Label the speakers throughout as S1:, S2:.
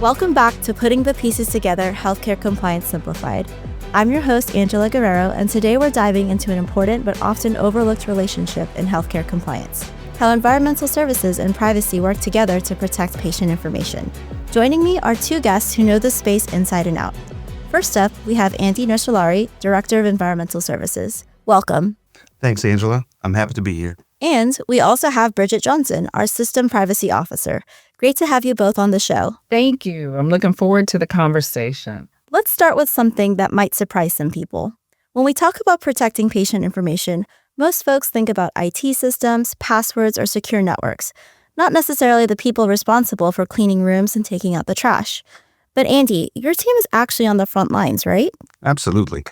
S1: Welcome back to Putting the Pieces Together, Healthcare Compliance Simplified. I'm your host, Angela Guerrero, and today we're diving into an important but often overlooked relationship in healthcare compliance: how environmental services and privacy work together to protect patient information. Joining me are two guests who know the space inside and out. First up, we have Andi Nurcellari, Director of Environmental Services. Welcome.
S2: Thanks, Angela. I'm happy to be here.
S1: And we also have Bridget Johnson, our System Privacy Officer. Great to have you both on the show.
S3: Thank you. I'm looking forward to the conversation.
S1: Let's start with something that might surprise some people. When we talk about protecting patient information, most folks think about IT systems, passwords, or secure networks, not necessarily the people responsible for cleaning rooms and taking out the trash. But Andi, your team is actually on the front lines, right?
S2: Absolutely.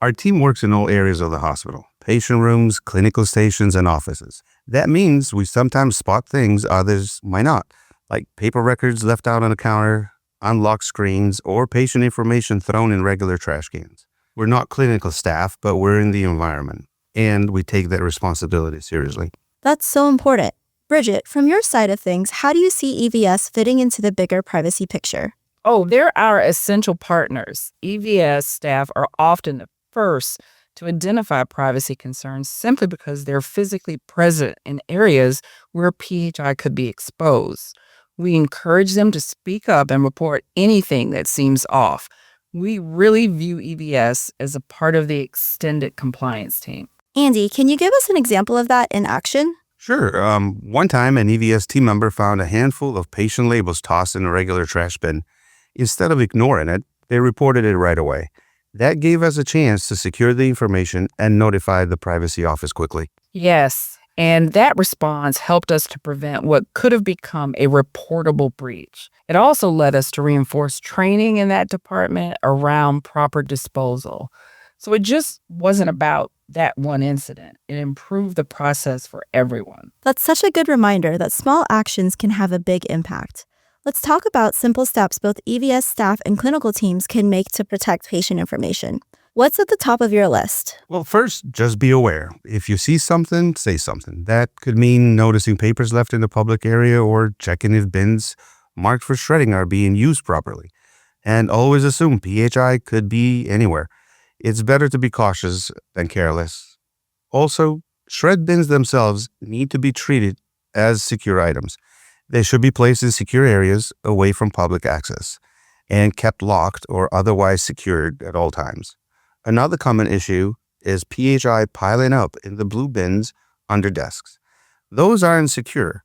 S2: Our team works in all areas of the hospital: patient rooms, clinical stations, and offices. That means we sometimes spot things others might not, like paper records left out on a counter, unlocked screens, or patient information thrown in regular trash cans. We're not clinical staff, but we're in the environment, and we take that responsibility seriously.
S1: That's so important. Bridget, from your side of things, how do you see EVS fitting into the bigger privacy picture?
S3: Oh, they're our essential partners. EVS staff are often the first to identify privacy concerns simply because they're physically present in areas where PHI could be exposed. We encourage them to speak up and report anything that seems off. We really view EVS as a part of the extended compliance team.
S1: Andi, can you give us an example of that in action?
S2: Sure. One time, an EVS team member found a handful of patient labels tossed in a regular trash bin. Instead of ignoring it, they reported it right away. That gave us a chance to secure the information and notify the privacy office quickly.
S3: Yes, and that response helped us to prevent what could have become a reportable breach. It also led us to reinforce training in that department around proper disposal. So it just wasn't about that one incident. It improved the process for everyone.
S1: That's such a good reminder that small actions can have a big impact. Let's talk about simple steps both EVS staff and clinical teams can make to protect patient information. What's at the top of your list?
S2: Well, first, just be aware. If you see something, say something. That could mean noticing papers left in the public area or checking if bins marked for shredding are being used properly. And always assume PHI could be anywhere. It's better to be cautious than careless. Also, shred bins themselves need to be treated as secure items. They should be placed in secure areas away from public access and kept locked or otherwise secured at all times. Another common issue is PHI piling up in the blue bins under desks. Those aren't secure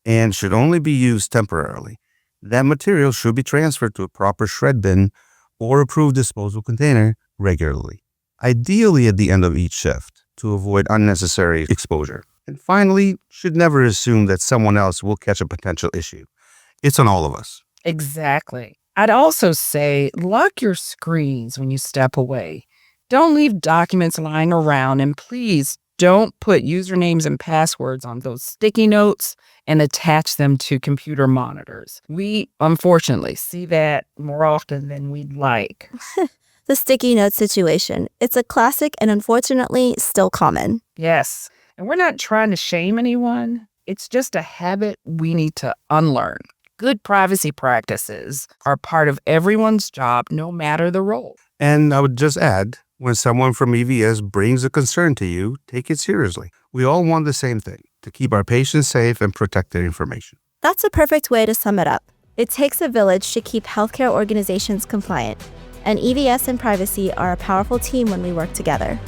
S2: and should only be used temporarily. That material should be transferred to a proper shred bin or approved disposal container regularly, ideally at the end of each shift to avoid unnecessary exposure. And finally, should never assume that someone else will catch a potential issue. It's on all of us.
S3: Exactly. I'd also say lock your screens when you step away. Don't leave documents lying around, and please don't put usernames and passwords on those sticky notes and attach them to computer monitors. We, unfortunately, see that more often than we'd like.
S1: The sticky note situation. It's a classic and unfortunately still common.
S3: Yes. And we're not trying to shame anyone. It's just a habit we need to unlearn. Good privacy practices are part of everyone's job, no matter the role.
S2: And I would just add, when someone from EVS brings a concern to you, take it seriously. We all want the same thing, to keep our patients safe and protect their information.
S1: That's a perfect way to sum it up. It takes a village to keep healthcare organizations compliant, and EVS and privacy are a powerful team when we work together.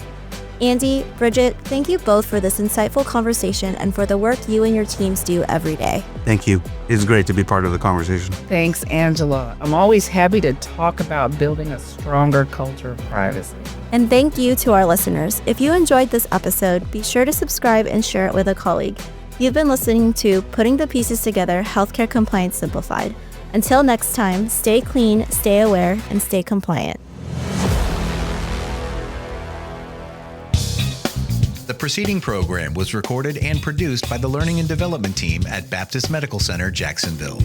S1: Andi, Bridget, thank you both for this insightful conversation and for the work you and your teams do every day.
S2: Thank you. It's great to be part of the conversation.
S3: Thanks, Angela. I'm always happy to talk about building a stronger culture of privacy.
S1: And thank you to our listeners. If you enjoyed this episode, be sure to subscribe and share it with a colleague. You've been listening to Putting the Pieces Together, Healthcare Compliance Simplified. Until next time, stay clean, stay aware, and stay compliant.
S4: The preceding program was recorded and produced by the Learning and Development Team at Baptist Medical Center, Jacksonville.